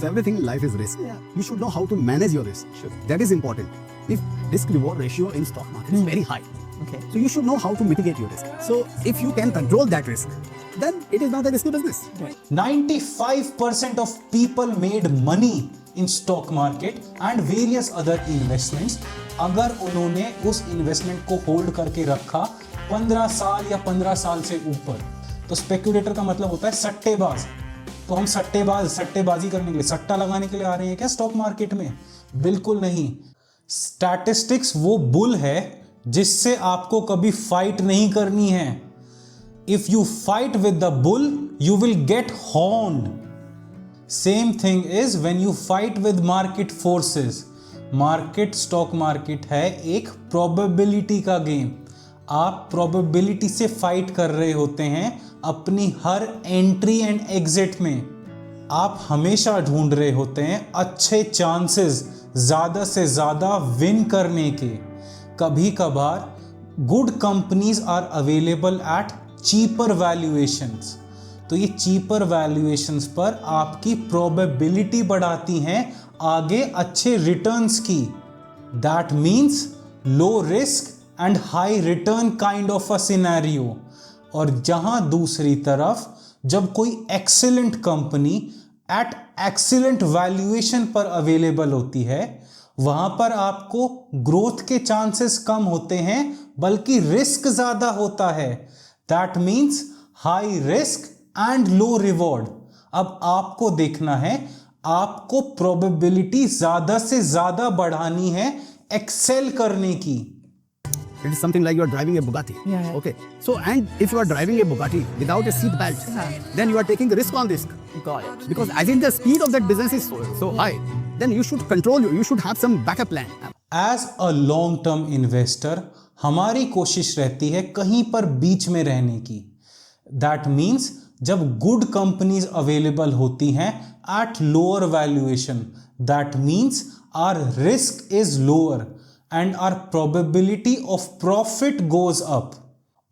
So everything in life is risk. Yeah. You should know how to manage your risk. Sure. That is important. If risk reward ratio in stock market is very high, Okay. so you should know how to mitigate your risk. So if you can control that risk, then it is not a risky business. 95% of people made money in stock market and various other investments अगर उन्होंने उस investment को hold करके रखा 15 साल या 15 साल से ऊपर। तो स्पेक्युलेटर का मतलब होता है सट्टेबाज। तो हम सट्टेबाजी करने के लिए, सट्टा लगाने के लिए आ रहे हैं क्या स्टॉक मार्केट में? बिल्कुल नहीं। स्टैटिस्टिक्स वो बुल है जिससे आपको कभी फाइट नहीं करनी है। If you fight with the bull you will get horned. Same thing is when you fight with market forces. Market, stock market है एक प्रोबेबिलिटी का गेम। आप प्रोबेबिलिटी से फाइट कर रहे होते हैं अपनी हर एंट्री एंड एग्जिट में। आप हमेशा ढूंढ रहे होते हैं अच्छे चांसेस ज़्यादा से ज़्यादा विन करने के। कभी कभार good companies are available at cheaper valuations. तो ये चीपर वैल्यूएशंस पर आपकी प्रोबेबिलिटी बढ़ाती हैं आगे अच्छे रिटर्न्स की। That means low risk and high return kind of a scenario. और जहां दूसरी तरफ जब कोई excellent company at excellent valuation पर अवेलेबल होती है, वहां पर आपको ग्रोथ के चांसेस कम होते हैं बल्कि रिस्क ज्यादा होता है। That means high risk and low reward. अब आपको देखना है, आपको प्रोबेबिलिटी ज्यादा से ज्यादा बढ़ानी है एक्सेल करने की। It is something like you are driving a Bugatti. Yeah. Okay. So, and if you are driving a Bugatti without a seat belt, then you are taking risk on risk. Got it. Because as in the speed of that business is so high, then you should control, you should have some backup plan. As a long term investor हमारी कोशिश रहती है कहीं पर बीच में रहने की। That means जब गुड कंपनीज अवेलेबल होती हैं at lower valuation, that means our risk is lower and our probability of profit goes up.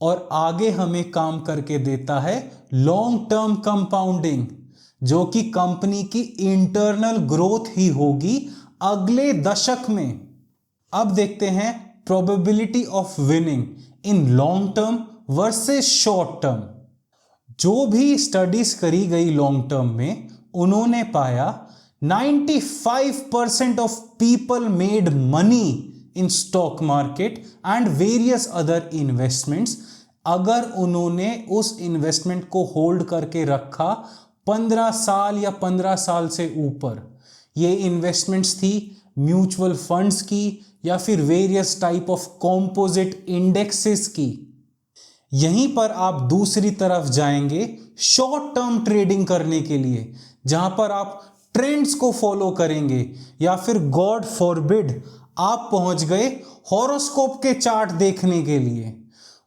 और आगे हमें काम करके देता है लॉन्ग टर्म कंपाउंडिंग, जो कि कंपनी की इंटरनल ग्रोथ ही होगी अगले दशक में। अब देखते हैं probability of winning in long term versus short term. जो भी स्टडीज करी गई लॉन्ग टर्म में, उन्होंने पाया 95% of people made money in stock market and various other investments अगर उन्होंने उस इन्वेस्टमेंट को होल्ड करके रखा 15 साल या 15 साल से ऊपर। ये इन्वेस्टमेंट्स थी म्यूचुअल फंड्स की या फिर various type of composite indexes की। यहीं पर आप दूसरी तरफ जाएंगे शॉर्ट टर्म ट्रेडिंग करने के लिए, जहां पर आप ट्रेंड्स को फॉलो करेंगे, या फिर गॉड फॉरबिड आप पहुंच गए हॉरोस्कोप के चार्ट देखने के लिए।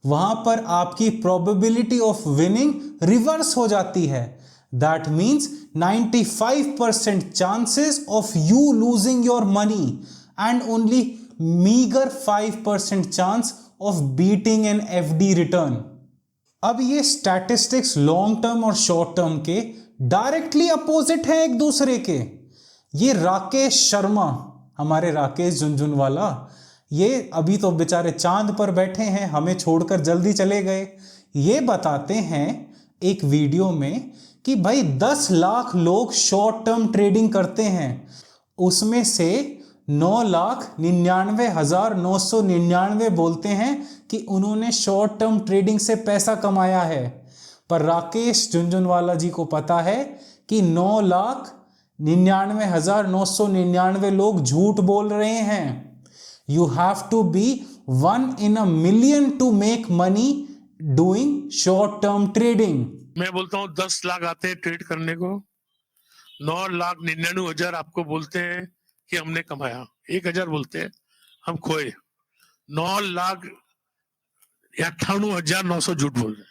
वहां पर आपकी प्रोबेबिलिटी ऑफ विनिंग रिवर्स हो जाती है। That means 95% chances of you losing your money and only meagre 5% chance of beating an FD return. अब ये स्टैटिस्टिक्स लॉन्ग टर्म और शॉर्ट टर्म के डायरेक्टली अपोजिट है एक दूसरे के। ये राकेश शर्मा, हमारे राकेश झुनझुनवाला, ये अभी तो बेचारे चांद पर बैठे हैं, हमें छोड़कर जल्दी चले गए। ये बताते हैं एक वीडियो में कि भाई 10 लाख लोग शॉर्ट टर्म ट्रेडिंग करते हैं, उसमें से 9,99,999 बोलते हैं कि उन्होंने शॉर्ट टर्म ट्रेडिंग से पैसा कमाया है। पर राकेश झुनझुनवाला जी को पता है कि 9,99,999 लोग झूठ बोल रहे हैं। You have to be 1 in a million to make money doing short term trading. मैं बोलता हूँ 10 लाख आते हैं ट्रेड करने को, 9,99,000 आपको बोलते हैं कि हमने कमाया, 1,000 बोलते हैं हम खोए, 9,98,900 झूठ बोल रहे हैं।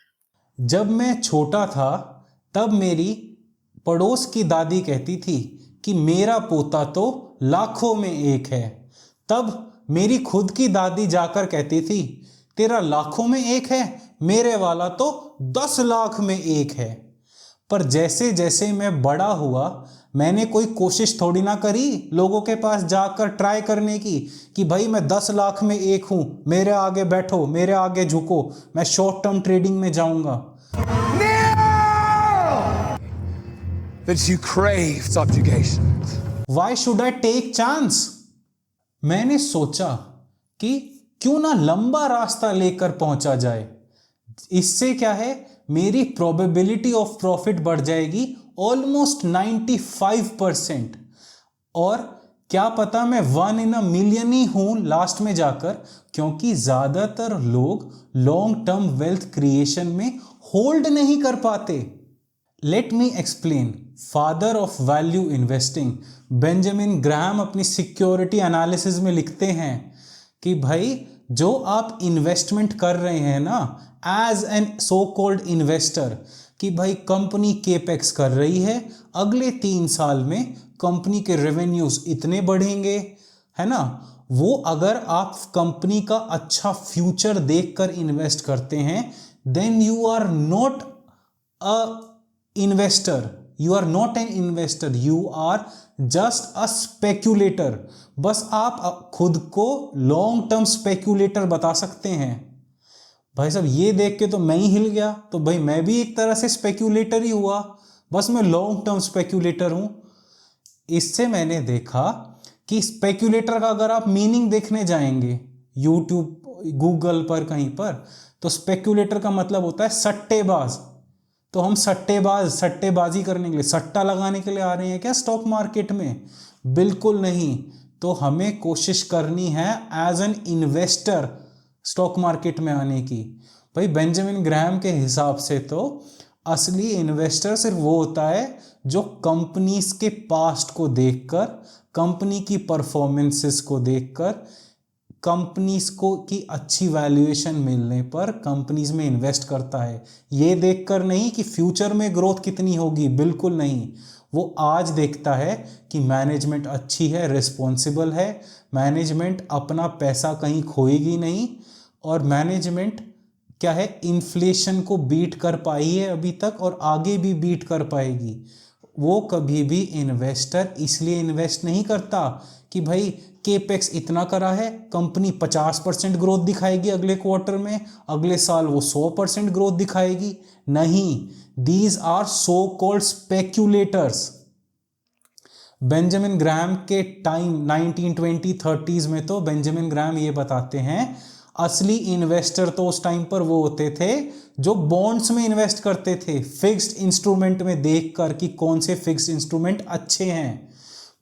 जब मैं छोटा था तब मेरी पड़ोस की दादी कहती थी कि मेरा पोता तो लाखों में एक है। तब मेरी खुद की दादी जाकर कहती थी तेरा लाखों में एक है, मेरे वाला तो 10 लाख में एक है। पर जैसे जैसे मैं बड़ा हुआ मैंने कोई कोशिश थोड़ी ना करी लोगों के पास जाकर ट्राई करने की कि भाई मैं 10 लाख में एक हूं, मेरे आगे बैठो, मेरे आगे झुको, मैं शॉर्ट टर्म ट्रेडिंग में जाऊंगा। That you crave subjugation. Why should I take chance? मैंने सोचा कि क्यों ना लंबा रास्ता लेकर पहुंचा जाए। इससे क्या है, मेरी प्रोबेबिलिटी ऑफ प्रॉफिट बढ़ जाएगी ऑलमोस्ट 95%। और क्या पता मैं 1 in a million ही हूं लास्ट में जाकर, क्योंकि ज्यादातर लोग लॉन्ग टर्म वेल्थ क्रिएशन में होल्ड नहीं कर पाते। Let me explain. Father of value investing Benjamin Graham अपनी सिक्योरिटी एनालिसिस में लिखते हैं कि भाई जो आप इन्वेस्टमेंट कर रहे हैं ना as an so called investor, कि भाई कंपनी केपेक्स कर रही है, अगले 3 साल में कंपनी के रेवेन्यूज इतने बढ़ेंगे, है ना, वो अगर आप कंपनी का अच्छा फ्यूचर देखकर इन्वेस्ट करते हैं, then you are not a investor, you are not an investor, you are just a speculator. बस आप खुद को लॉन्ग टर्म स्पेक्यूलेटर बता सकते हैं। भाई साहब ये देख के तो मैं ही हिल गया, तो भाई मैं भी एक तरह से स्पेक्यूलेटर ही हुआ, बस मैं लॉन्ग टर्म स्पेक्यूलेटर हूं। इससे मैंने देखा कि स्पेक्यूलेटर का अगर आप मीनिंग देखने जाएंगे यूट्यूब गूगल पर कहीं पर, तो स्पेक्यूलेटर का मतलब होता है सट्टेबाज। तो हम सट्टेबाजी करने के लिए, सट्टा लगाने के लिए आ रहे हैं क्या स्टॉक मार्केट में? बिल्कुल नहीं। तो हमें कोशिश करनी है as an investor stock market में आने की। भाई बेंजामिन ग्राहम के हिसाब से तो असली इन्वेस्टर सिर्फ वो होता है जो कंपनीज के पास्ट को देखकर, कंपनी की परफॉर्मेंसेस को देखकर, कंपनीज को की अच्छी वैल्यूएशन मिलने पर कंपनीज में इन्वेस्ट करता है। ये देखकर नहीं कि फ्यूचर में ग्रोथ कितनी होगी, बिल्कुल नहीं। वो आज देखता है कि मैनेजमेंट अच्छी है, रिस्पॉन्सिबल है, मैनेजमेंट अपना पैसा कहीं खोएगी नहीं, और मैनेजमेंट क्या है, इन्फ्लेशन को बीट कर पाई है अभी तक और आगे भी बीट कर पाएगी। वो कभी भी इन्वेस्टर इसलिए इन्वेस्ट नहीं करता कि भाई केपेक्स इतना करा है, कंपनी 50% ग्रोथ दिखाएगी अगले क्वार्टर में, अगले साल वो 100% ग्रोथ दिखाएगी। नहीं, these are so called speculators. Benjamin Graham के टाइम 1920-30s में तो बेंजामिन ग्राहम ये बताते हैं असली इन्वेस्टर तो उस टाइम पर वो होते थे जो बॉन्ड्स में इन्वेस्ट करते थे, फिक्स्ड इंस्ट्रूमेंट में देखकर कि कौन से फिक्स्ड इंस्ट्रूमेंट अच्छे हैं।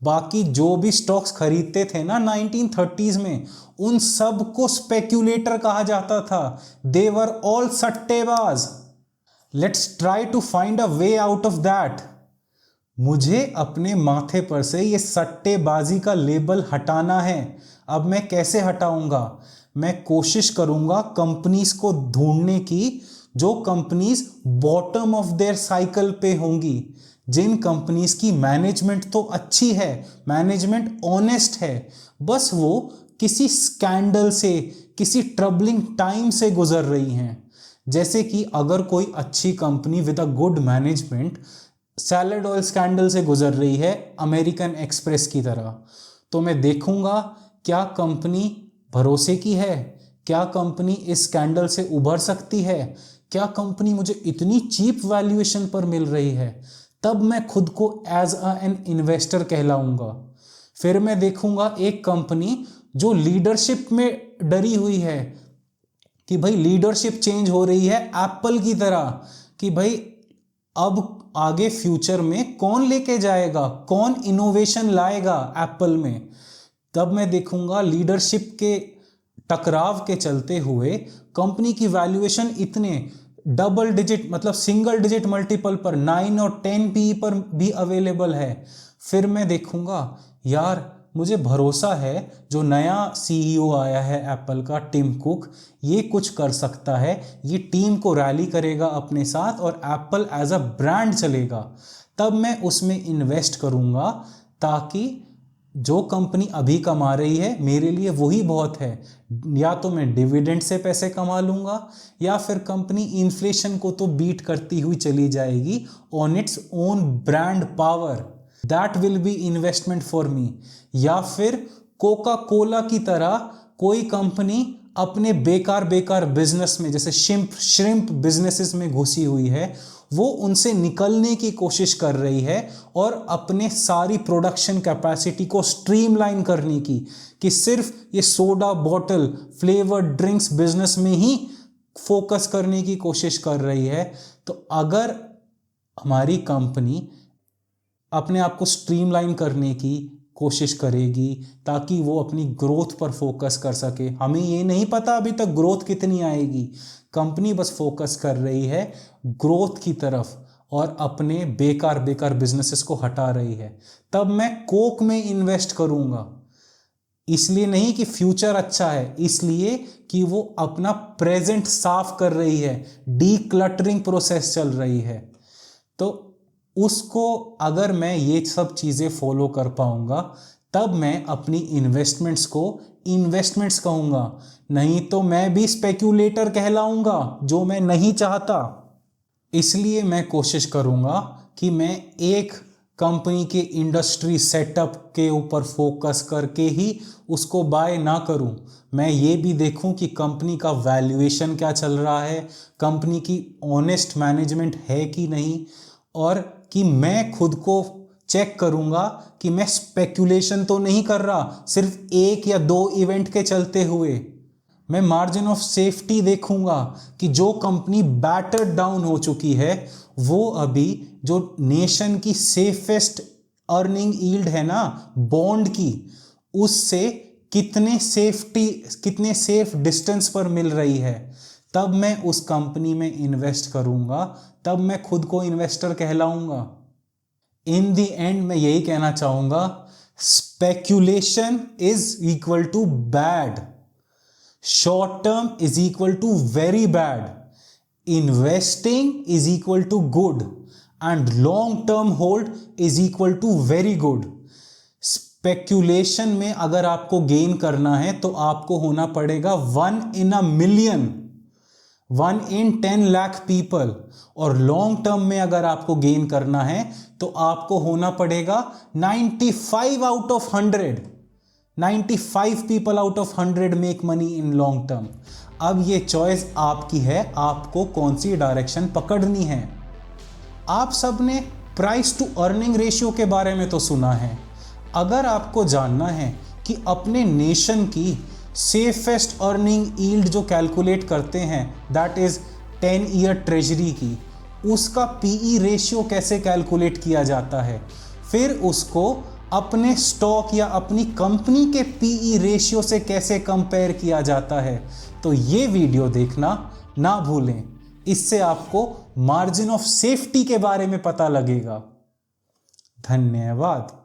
बाकी जो भी स्टॉक्स खरीदते थे ना 1930s में, उन सब को स्पेक्यूलेटर कहा जाता था। दे वर ऑल सट्टेबाज। Let's try to find a way out of that. मुझे अपने माथे पर से ये सट्टेबाजी का लेबल हटाना है। अब मैं कैसे हटाऊंगा? मैं कोशिश करूंगा कंपनीज को ढूंढने की जो companies bottom of their cycle पे होंगी, जिन कंपनीज की मैनेजमेंट तो अच्छी है, मैनेजमेंट ऑनेस्ट है, बस वो किसी स्कैंडल से, किसी ट्रबलिंग टाइम से गुजर रही हैं। जैसे कि अगर कोई अच्छी company with a good management salad oil scandal से गुजर रही है अमेरिकन एक्सप्रेस की तरह, तो मैं देखूंगा क्या कंपनी भरोसे की है, क्या कंपनी इस स्कैंडल से उभर सकती है, क्या कंपनी मुझे इतनी चीप वैल्यूएशन पर मिल रही है, तब मैं खुद को एज एन इन्वेस्टर कहलाऊंगा। फिर मैं देखूंगा एक कंपनी जो लीडरशिप में डरी हुई है कि भाई लीडरशिप चेंज हो रही है एप्पल की तरह, कि भाई अब आगे फ्यूचर में कौन लेके जाएगा, कौन इनोवेशन लाएगा एप्पल में। तब मैं देखूंगा लीडरशिप के टकराव के चलते हुए कंपनी की वैल्यूएशन इतने डबल डिजिट मतलब सिंगल डिजिट मल्टीपल पर 9 और 10 PE पर भी अवेलेबल है। फिर मैं देखूंगा यार मुझे भरोसा है जो नया CEO आया है एप्पल का, टिम कुक, ये कुछ कर सकता है, ये टीम को रैली करेगा अपने साथ और एप्पल एज अ ब्रांड चलेगा। तब मैं उसमें इन्वेस्ट करूंगा ताकि जो कंपनी अभी कमा रही है मेरे लिए वही बहुत है। या तो मैं डिविडेंड से पैसे कमा लूंगा या फिर कंपनी इन्फ्लेशन को तो बीट करती हुई चली जाएगी on its own brand power. That will be investment for me. या फिर कोका कोला की तरह कोई कंपनी अपने बेकार बिजनेस में, जैसे श्रिम्प बिजनेसेस में घुसी हुई है, वो उनसे निकलने की कोशिश कर रही है और अपने सारी प्रोडक्शन कैपेसिटी को स्ट्रीमलाइन करने की, कि सिर्फ ये soda bottle flavoured drinks business में ही फोकस करने की कोशिश कर रही है। तो अगर हमारी कंपनी अपने आप को स्ट्रीमलाइन करने की कोशिश करेगी ताकि वो अपनी ग्रोथ पर फोकस कर सके, हमें ये नहीं पता अभी तक ग्रोथ कितनी आएगी, कंपनी बस फोकस कर रही है ग्रोथ की तरफ और अपने बेकार बिजनेसेस को हटा रही है, तब मैं कोक में इन्वेस्ट करूंगा। इसलिए नहीं कि फ्यूचर अच्छा है, इसलिए कि वो अपना प्रेजेंट साफ कर रही है, डीक्लटरिंग प्रोसेस चल रही है। तो उसको अगर मैं ये सब चीज़ें फॉलो कर पाऊंगा तब मैं अपनी इन्वेस्टमेंट्स को इन्वेस्टमेंट्स कहूँगा, नहीं तो मैं भी स्पेक्यूलेटर कहलाऊंगा, जो मैं नहीं चाहता। इसलिए मैं कोशिश करूँगा कि मैं एक कंपनी के इंडस्ट्री सेटअप के ऊपर फोकस करके ही उसको बाय ना करूं। मैं ये भी देखूं कि कंपनी का वैल्यूएशन क्या चल रहा है, कंपनी की ऑनेस्ट मैनेजमेंट है कि नहीं, और कि मैं खुद को चेक करूंगा कि मैं स्पेक्यूलेशन तो नहीं कर रहा सिर्फ 1 या 2 इवेंट के चलते हुए। मैं मार्जिन ऑफ सेफ्टी देखूंगा कि जो कंपनी बैटर्ड डाउन हो चुकी है वो अभी जो नेशन की सेफेस्ट अर्निंग यील्ड है ना बॉन्ड की, उससे कितने सेफ डिस्टेंस पर मिल रही है, तब मैं उस कंपनी में इन्वेस्ट करूंगा, तब मैं खुद को इन्वेस्टर कहलाऊंगा। इन द एंड मैं यही कहना चाहूंगा, speculation is equal to bad, short term is equal to very bad, investing is equal to good and long term hold is equal to very good. Speculation में अगर आपको gain करना है तो आपको होना पड़ेगा 1 in a million, 1 in 10 lakh people, और लॉन्ग टर्म में अगर आपको गेन करना है तो आपको होना पड़ेगा 95 out of 100, 95 people out of 100 make money in long term. अब ये चॉइस आपकी है, आपको कौन सी डायरेक्शन पकड़नी है। आप सबने प्राइस टू अर्निंग रेशियो के बारे में तो सुना है। अगर आपको जानना है कि अपने नेशन की सेफेस्ट अर्निंग यील्ड जो कैलकुलेट करते हैं, दैट इज 10 ईयर ट्रेजरी की, उसका पीई रेशियो कैसे कैलकुलेट किया जाता है, फिर उसको अपने स्टॉक या अपनी कंपनी के पीई रेशियो से कैसे कंपेयर किया जाता है, तो ये वीडियो देखना ना भूलें। इससे आपको मार्जिन ऑफ सेफ्टी के बारे में पता लगेगा। धन्यवाद।